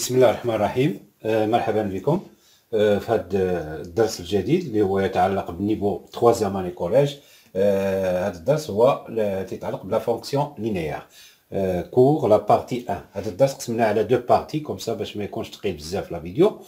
بسم الله الرحمن الرحيم. مرحبا بكم في هذا الدرس الجديد اللي هو يتعلق بالنيفو 3 اني كوليج. هذا الدرس هو يتعلق بلا فونكسيون لينيير كور لا بارتي 1. هذا الدرس قسمناه على دو بارتي كوم سا باش ما يكونش ثقيل بزاف لا فيديو.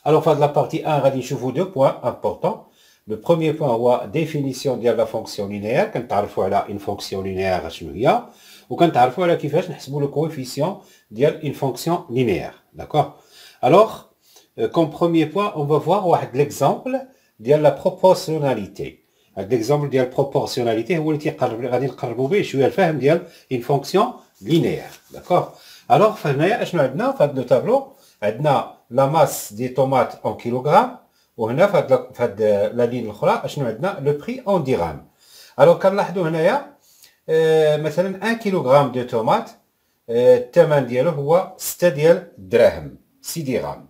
الوغ في هذه لا بارتي 1 غادي نشوفوا دو بوين امبورطون. لو بروميير بوين هو ديفينيسيون ديال لا فونكسيون لينيير، كنتعرفوا على اون فونكسيون لينيير شنو هي، وكنتعرفوا على كيفاش نحسبوا لو كويفيسيون ديال اون فونكسيون لينيير. داكوغ. Alors, comme premier point, on va voir l'exemple de la proportionnalité. L'exemple de la proportionnalité, هو اللي تيقرب غادي نقربوا به شويه الفهم ديال une fonction linéaire. D'accord. Alors, فهنايا اشنو عندنا في هذا لو تابلو؟ عندنا لا ماس دي طوماط en كيلوغرام، وهنا في هذا لا لين الاخرى اشنو عندنا؟ لو بري en درهم. Alors كنلاحظوا هنايا مثلا 1 كيلوغرام دو طوماط الثمن ديالو هو 6 ديال الدراهم، 6 درهم.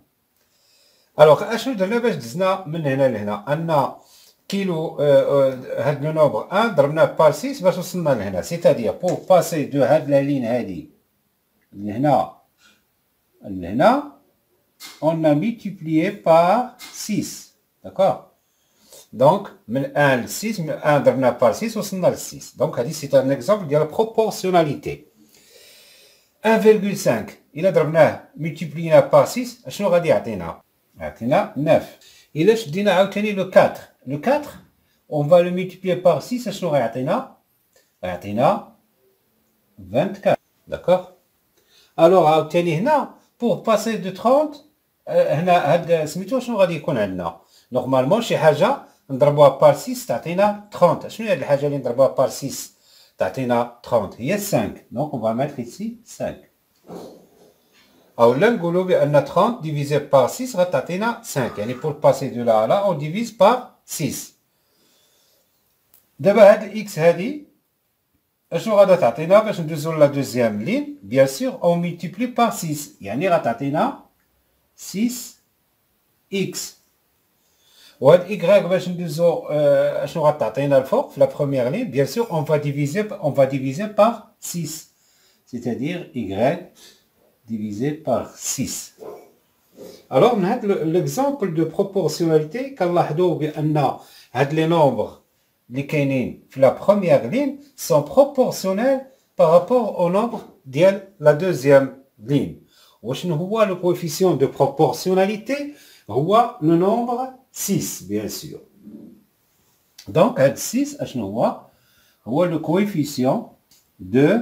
الوغ اشنو درنا باش دزنا من هنا لهنا؟ ان كيلو هاد لو نومبر 1 ضربناه بار 6 باش وصلنا لهنا، سيتادير بور باسي دو هاد لا لين هادي لهنا لهنا اون ا ملتيبليي بار 6. داكوغ. دونك من 1 ل 6، من 1 ضربناه بار 6 وصلنا ل 6. دونك هادي سي ان اكزومبل ديال بروبورسيوناليتي. 1,5 إلا ضربناه ملتيبلينا بار 6 اشنو غادي يعطينا؟ يعطينا 9. إلا شدينا عاوتاني لو 4، لو 4 اون فا لو ملتيبليي بار 6 اشنو غيعطينا؟ غيعطينا 24. داكوغ. الوغ عاوتاني هنا بور باسي دو 30 هنا هاد سميتو شنو غادي يكون عندنا؟ نورمالمون شي حاجه نضربوها بار 6 تعطينا 30. شنو هي هاد الحاجه اللي نضربوها بار 6 تعطينا 30؟ هي 5. دونك اون فا ميتر ايسي 5. اولا نقولوا بان 30 ديفيزي بار 6 غتعطينا 5، يعني بور باسي دو لا لا اون ديفيز بار 6. دابا هاد الاكس هادي اشنو غادا تعطينا باش ندوزو لا دوزيام لين؟ بيان سور اون ملتيبلي بار 6، يعني غتعطينا 6 اكس. وهاد إيكغيك باش ندوزو اشنو غتعطينا الفوق في لا بروميير لين؟ بيان سور اون فا ديفيزي بار 6، سيتادير إيكغيك divisé par 6. Alors, من هاد l'exemple de proportionnalité كنلاحظوا بأن هاد لي نومبر اللي كاينين في لا بروميير لين sont proportionnels par rapport au nombre ديال لا دوزيام لين. وشنو هو لو كويفيسيون دو proportionnalité؟ هو لو نومبر 6 bien sûr. دونك هاد 6 اشنو هو؟ هو لو كويفيسيون دو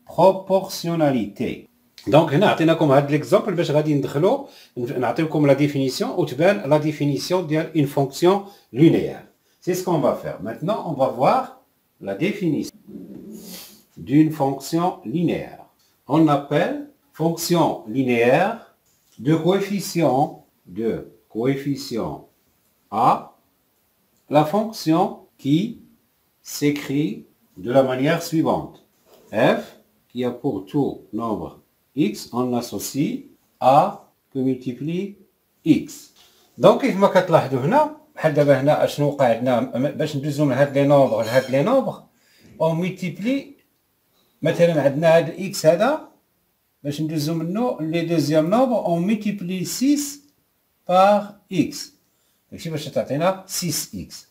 proportionnalité. دونك هنا عطيناكم هاد ليكزامبل باش غادي ندخلو نعطيكم لا ديفينيسيون وتبان لا ديفينيسيون ديال اون فونكسيون لينيير. سي سكون فا فير. مانتنون اون فا فوار لا ديفينيسيون d'une fonction linéaire. On appelle fonction linéaire de coefficient A la fonction qui s'écrit de la manière suivante. F qui a pour tout nombre x, on associe A que multiplie x. Donc كيفما كتلاحظوا هنا بحال دابا هنا اشنو وقع عندنا باش ندوزو من هاد لي نومبر لهاد لي نومبر اون ملتيبلي. مثلا عندنا هاد اكس هذا باش ندوزو منو لي دوزيام نومبر اون ملتيبلي 6 بار اكس، داكشي باش تعطينا 6 اكس.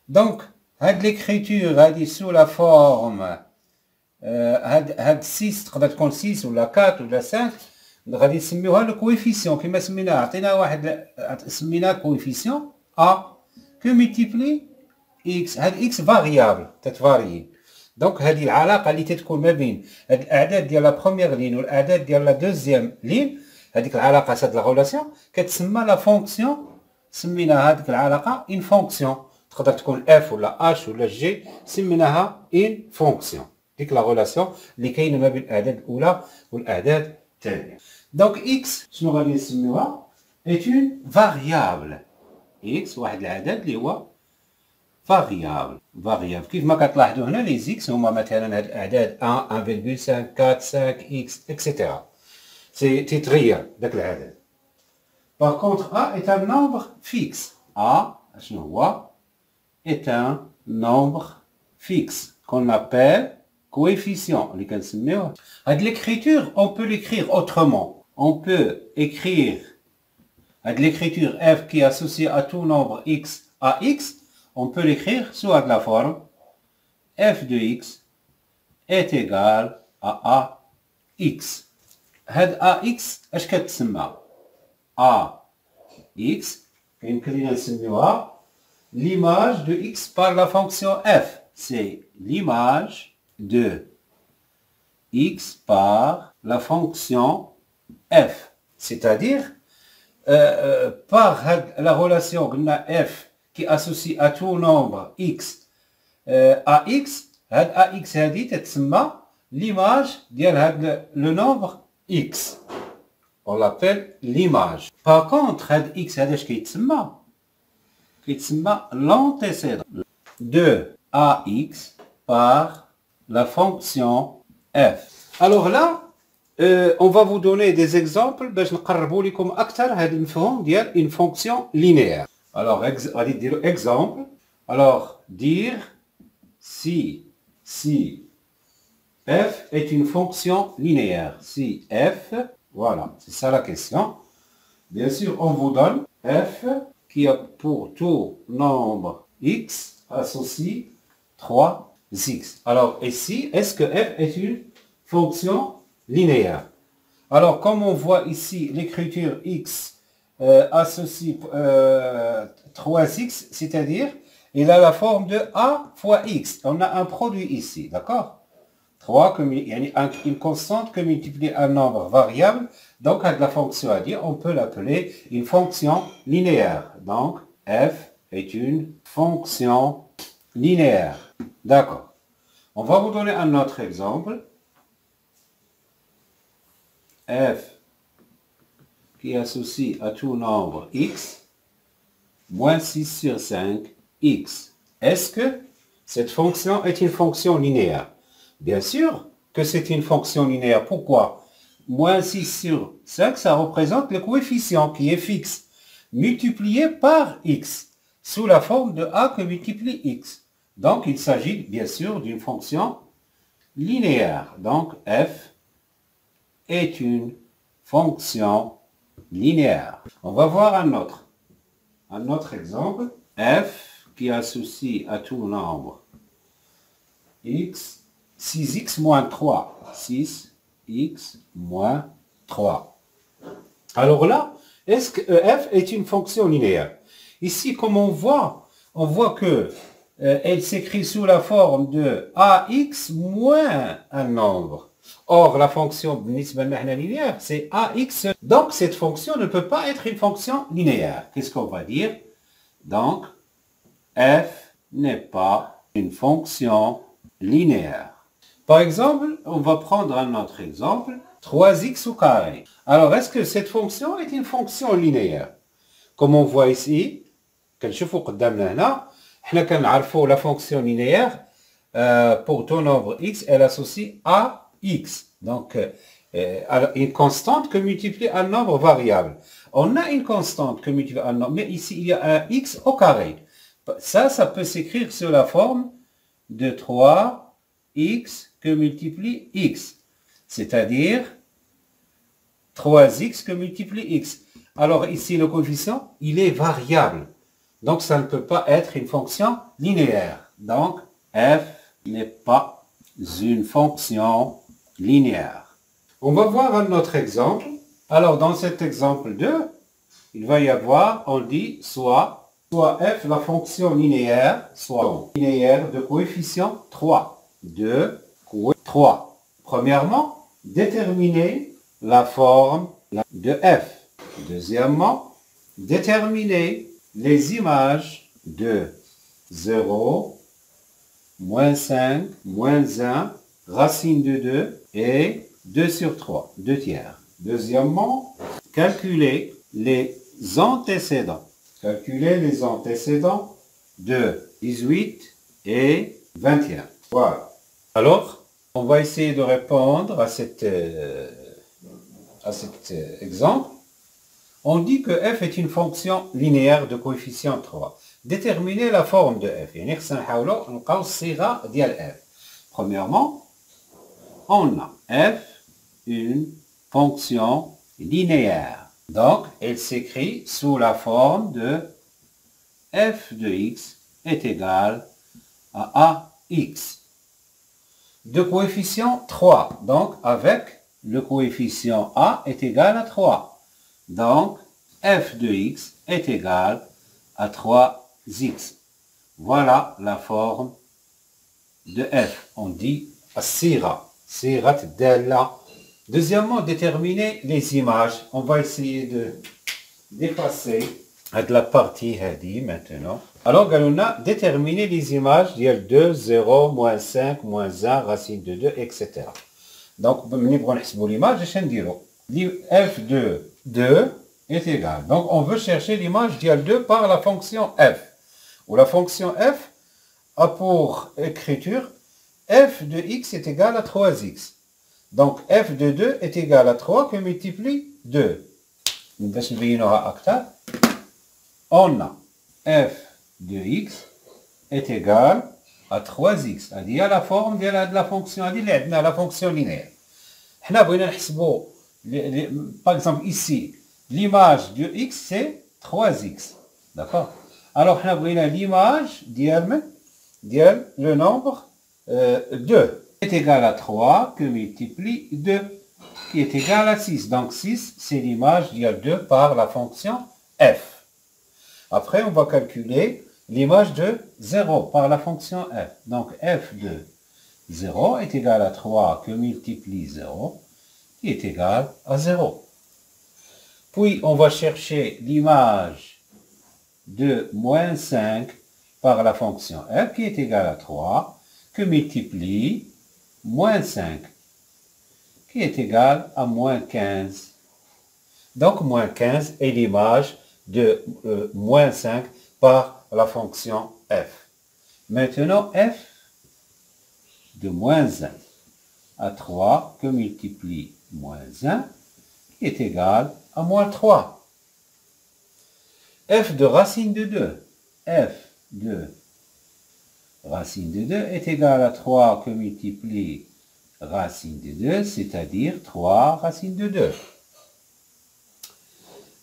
دونك هاد ليكريتور هادي سو لا فورم هاد 6 تقدر تكون 6 ولا 4 ولا 5، غادي نسميوها لو كويفيسيون كما سميناها. عطينا واحد سميناه كويفيسيون ا كو ملتيبلي اكس. هاد اكس فاريابل تتفاريي. دونك هذه العلاقه اللي تتكون ما بين هاد الاعداد ديال لا بروميير لين والاعداد ديال لا دوزيام لين، هذيك العلاقه هاد لا غولاسيون كتسمى لا فونكسيون. سمينا هذيك العلاقه ان فونكسيون، تقدر تكون اف ولا اش ولا جي، سميناها ان فونكسيون. ديك لا غولاسيون اللي كاينه ما بين الاعداد الاولى والاعداد الثانيه. دونك اكس شنو غادي نسميوها؟ ايت اون فاريابل. اكس واحد العدد اللي هو فاريابل. كيف ما كتلاحظوا هنا لي زيكس هما مثلا هاد الاعداد 1 1.5 4 5 اكس اكسيتيرا، سي تيتغير داك العدد. باغ كونطخ ا ايت ان نومبر فيكس. ا شنو هو؟ ايت ان نومبر فيكس كون ابل coefficient اللي كنسميوه. هاد l'écriture on peut l'écrire autrement. on peut écrire l'écriture f qui est associée à tout nombre x à x, on peut l'écrire soit de la forme f de x est égal à ax. هاد ax اش كتسمى؟ ax يمكن لنا نسميوها l'image de x par la fonction f. C'est l'image de x par la fonction f. C'est-à-dire, par la relation f qui associe à tout nombre x à x, ax هذه تتسمى l'image ديال le nombre x. On l'appelle l'image. Par contre, x هذا اش كيتسمى؟ كيتسمى l'antécédent de ax par la fonction f. Alors là, on va vous donner des exemples باش نقربوا لكم اكثر هذا المفهوم ديال une fonction linéaire. Alors غادي ديروا exemple. Alors dire si f est une fonction linéaire. Si f, voilà, c'est ça la question. Bien sûr, on vous donne f qui a pour tout nombre x associe 3x. Alors ici, est-ce que f est une fonction linéaire? Alors comme on voit ici l'écriture x associe 3x, c'est-à-dire il a la forme de a fois x. On a un produit ici, d'accord? 3, une constante que multiplie un nombre variable. Donc, avec la fonction à dire, on peut l'appeler une fonction linéaire. Donc, f est une fonction linéaire. D'accord. On va vous donner un autre exemple. f qui associe à tout nombre x, moins 6 sur 5, x. Est-ce que cette fonction est une fonction linéaire? Bien sûr que c'est une fonction linéaire. Pourquoi? Moins 6 sur 5, ça représente le coefficient qui est fixe, multiplié par x, sous la forme de a que multiplie x. Donc, il s'agit bien sûr d'une fonction linéaire. Donc, f est une fonction linéaire. On va voir un autre exemple. f qui associe à tout nombre x, 6x moins 3. 6x moins 3. Alors là, est-ce que f est une fonction linéaire? Ici, comme on voit que elle s'écrit sous la forme de ax moins un nombre. Or, la fonction linéaire, c'est ax. Donc, cette fonction ne peut pas être une fonction linéaire. Qu'est-ce qu'on va dire? Donc, f n'est pas une fonction linéaire. Par exemple, on va prendre un autre exemple, 3x au carré. Alors, est-ce que cette fonction est une fonction linéaire? Comme on voit ici, كنشوفوا قدامنا هنا حنا كنعرفوا la fonction linéaire pour tout nombre x, elle associe à x. Donc, une constante que multiplie un nombre variable. On a une constante que multiplie un nombre, mais ici, il y a un x au carré. Ça peut s'écrire sous la forme de 3x que multiplie x. C'est-à-dire 3x que multiplie x. Alors ici, le coefficient, il est variable. Donc, ça ne peut pas être une fonction linéaire. Donc, f n'est pas une fonction linéaire. On va voir un autre exemple. Alors, dans cet exemple 2, il va y avoir, on dit, soit f, la fonction linéaire, soit linéaire de coefficient 3. 2, 3. Premièrement, déterminer la forme de f. Deuxièmement, déterminer les images de 0, moins 5, moins 1, racine de 2 et 2 sur 3, 2 tiers. Deuxièmement, calculer les antécédents. Calculer les antécédents de 18 et 21. Voilà. Alors, on va essayer de répondre à cet exemple. On dit que f est une fonction linéaire de coefficient 3. Déterminer la forme de f. يعني خصنا نحاولوا نلقاو الصيغة ديال f. Premièrement, on a f une fonction linéaire. Donc, elle s'écrit sous la forme de f de x est égal à ax. De coefficient 3. Donc, avec le coefficient a est égal à 3. Donc, f de x est égal à 3x. Voilà la forme de f. On dit الصيغة صيغة الدالة. Deuxièmement, déterminer les images. On va essayer d'effacer la partie هذه maintenant. Alors, on a déterminé les images ديال 2, 0, moins 5, moins 1, racine de 2, etc. Donc, ملي نبغوا نحسبوا l'image, اش نديروا؟ f de 2 est égal. Donc, on veut chercher l'image ديال 2 par la fonction f. Où la fonction f a pour écriture f de x est égal à 3x. Donc, f de 2 est égal à 3 que multiplie 2. باش نبينوها أكثر. On a f de x est égal à 3x. هذه هي la forme de la fonction هذه اللي عندنا la fonction linéaire. حنا بغينا نحسبوا par exemple ici l'image de x c'est 3x. D'accord? Alors حنا بغينا l'image ديال le nombre 2 est égal à 3 que multiplie 2 qui est égal à 6. Donc 6 c'est l'image ديال 2 par la fonction f. Après, on va calculer l'image de 0 par la fonction f. Donc, f de 0 est égal à 3 que multiplie 0, qui est égal à 0. Puis, on va chercher l'image de moins 5 par la fonction f, qui est égal à 3, que multiplie moins 5, qui est égal à moins 15. Donc, moins 15 est l'image de moins 5 par la fonction f. Maintenant, f de moins 1 à 3 que multiplie moins 1 qui est égal à moins 3. f de racine de 2. f de racine de 2 est égal à 3 que multiplie racine de 2, c'est-à-dire 3 racine de 2.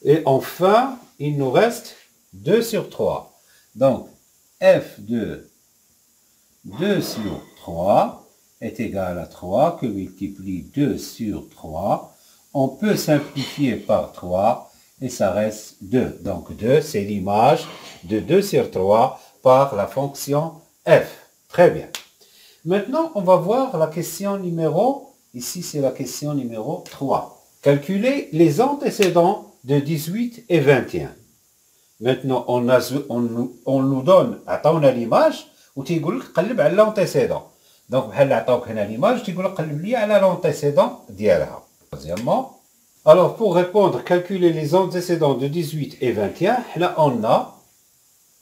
Et enfin, il nous reste 2 sur 3. Donc, f de 2 sur 3 est égal à 3 que multiplie 2 sur 3. On peut simplifier par 3 et ça reste 2. Donc 2, c'est l'image de 2 sur 3 par la fonction f. Très bien. Maintenant, on va voir la question numéro, ici c'est la question numéro 3. Calculer les antécédents de 18 et 21. Maintenant, on nous donne, عطاونا l'image وتيقول لك قلب على l'antécédent. Donc, بحال عطاوك هنا l'image تيقول لك قلب لي على l'antécédent ديالها. Deuxièmement, alors pour répondre, calculer les antécédents de 18 et 21, là on a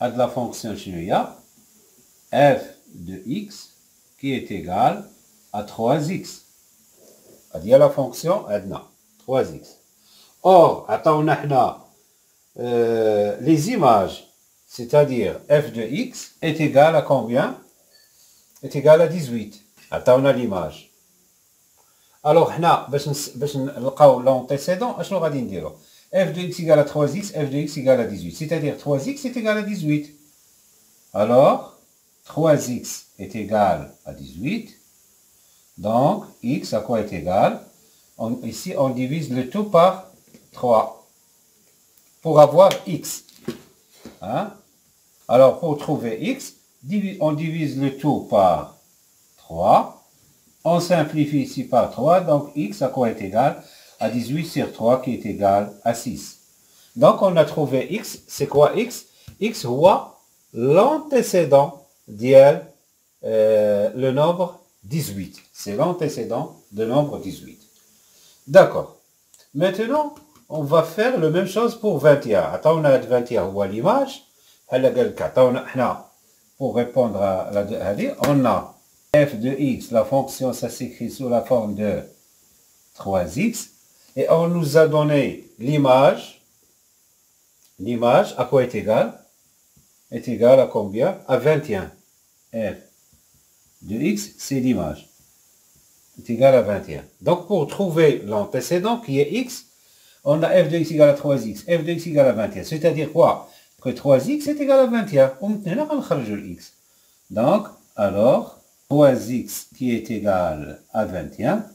de la fonction شنو هي f de x qui est égal à 3x. هذه la fonction عندنا 3x. Or, عطاونا حنا les images, c'est-à-dire f de x est égal à combien? Est égal à 18. عطاونا l'image. Alors, حنا باش نلقاو l'antécédent, اشنو غادي نديرو؟ f de x égale à 3x, f de x égale à 18. C'est-à-dire 3x est égal à 18. Alors, 3x est égal à 18. Donc, x à quoi est égal? Ici, on divise le tout par 3 pour avoir x. Hein? Alors, pour trouver x, on divise le tout par 3. On simplifie ici par 3. Donc, x à quoi est égal? À 18 sur 3 qui est égal à 6. Donc, on a trouvé x. C'est quoi x? X هو l'antécédent ديال le nombre 18. C'est l'antécédent de nombre 18. D'accord. Maintenant, on va faire la même chose pour 21. عطاونا 21 هو l'image. بحال قال لك عطاونا حنا pour répondre à هذه, on a f de x, la fonction ça s'écrit sous la forme de 3x. Et on nous a donné l'image. L'image à quoi est égale? Est égale à combien? À 21. f de x, c'est l'image. Est égal à 21. Donc, pour trouver l'antécédent qui est x, On a f de x égale à 3x, f de x égale à 21. C'est-à-dire quoi? Que 3x est égal à 21. On maintenant le x. Donc, alors, 3x qui est égal à 21,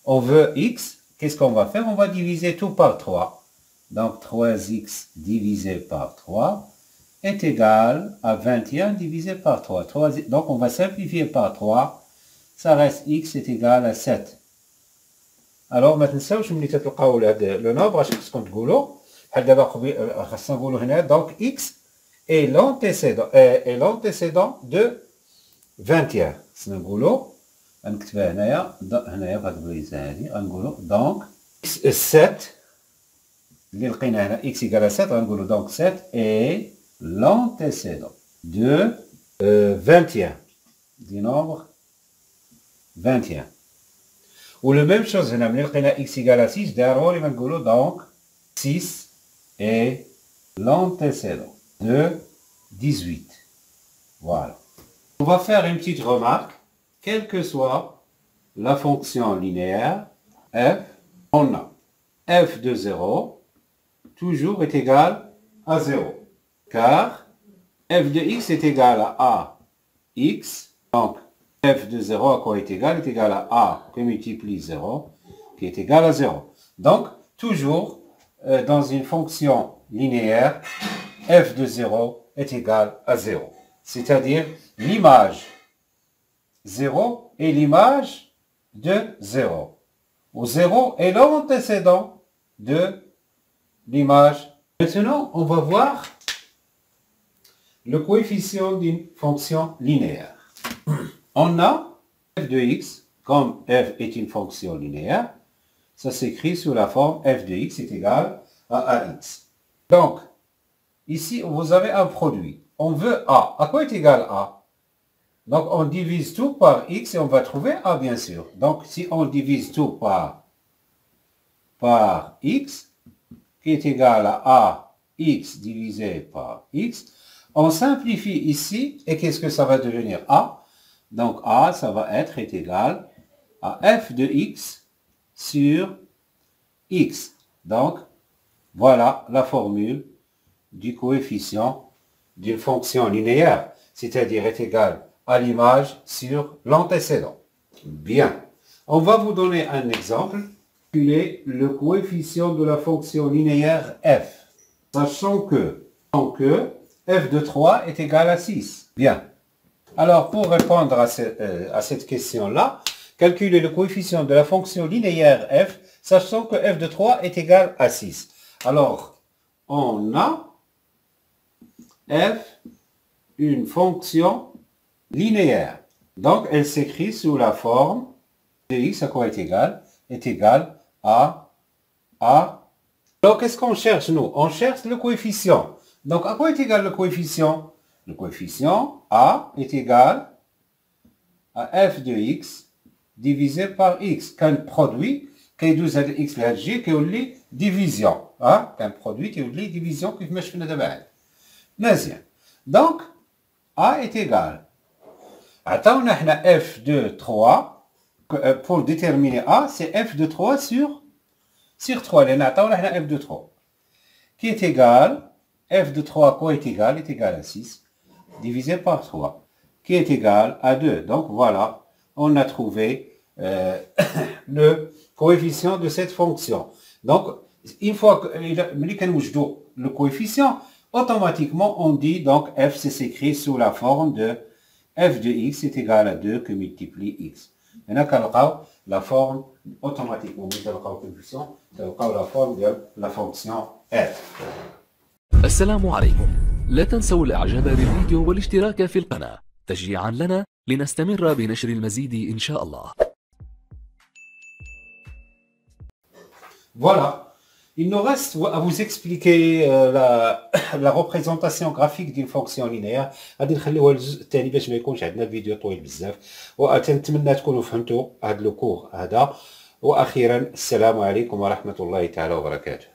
on veut x, qu'est-ce qu'on va faire? On va diviser tout par 3. Donc, 3x divisé par 3 est égal à 21 divisé par 3. Donc, on va simplifier par 3. Ça reste x est égal à 7. Alors, ما تنساوش ملي تلقاو le nombre اش خصكم تقولوا بحال دابا خاصنا نقولوا هنا donc x est l'antécédent de 21. خصنا نقولوا غنكتبها هنايا في هاد البليصه هادي غنقولوا donc 7 اللي لقينا هنا x égale à 7 غنقولوا donc 7 est l'antécédent de 21 du nombre 21. Ou la même chose, on a x égale à 6, donc 6 est l'antécédent de 18. Voilà. On va faire une petite remarque. Quelle que soit la fonction linéaire, f, on a f de 0 toujours est égal à 0. Car f de x est égal à x, donc f de 0 à quoi est égal? Est égal à a qui multiplie 0, qui est égal à 0. Donc, toujours dans une fonction linéaire, f de 0 est égal à 0. C'est-à-dire l'image 0 est l'image de 0. Où 0 est l'antécédent de l'image. Maintenant, on va voir le coefficient d'une fonction linéaire. On a f de x, comme f est une fonction linéaire, ça s'écrit sous la forme f de x est égal à ax. Donc, ici, vous avez un produit. On veut a. À quoi est égal a? Donc, on divise tout par x et on va trouver a, bien sûr. Donc, si on divise tout par x, qui est égal à x divisé par x, on simplifie ici, et qu'est-ce que ça va devenir a? Donc a, ça va être égal à f de x sur x. Donc, voilà la formule du coefficient d'une fonction linéaire, c'est-à-dire est égal à l'image sur l'antécédent. Bien. On va vous donner un exemple. Calculer le coefficient de la fonction linéaire f, sachant que f de 3 est égal à 6. Bien. Alors, pour répondre à cette question-là, calculer le coefficient de la fonction linéaire f, sachant que f de 3 est égal à 6. Alors, on a f, une fonction linéaire. Donc, elle s'écrit sous la forme de x à quoi est égal? Est égal à a. Alors, qu'est-ce qu'on cherche, nous? On cherche le coefficient. Donc, à quoi est égal le coefficient? Le coefficient a est égal à f de x divisé par x. Qu'un produit qui est 12 x لهاد الجي كيولي division. كان produit كيولي division كيف ما شفنا دابا هاد. مزيان. Donc, a est égal. عطاونا حنا f de 3. Pour déterminer a, c'est f de 3 sur 3. لأن عطاونا حنا f de 3. Qui est égal, f de 3 quoi est égal à 6. Divisé par 3, qui est égal à 2. Donc voilà, on a trouvé le coefficient de cette fonction. Donc, une fois que le coefficient, automatiquement on dit donc f s'écrit sous la forme de f de x est égal à 2 que multiplie x. Maintenant, la forme automatiquement, la forme de la fonction f. السلام عليكم. لا تنسوا الاعجاب بالفيديو والاشتراك في القناة تشجيعا لنا لنستمر بنشر المزيد إن شاء الله. Voilà. Il nous reste à vous expliquer la représentation graphique d'une fonction linéaire. غادي نخليوها الجزء الثاني باش ما يكونش عندنا الفيديو طويل بزاف. وأتمنى تكونوا فهمتوا هذا الكور هذا. وأخيرا السلام عليكم ورحمة الله تعالى وبركاته.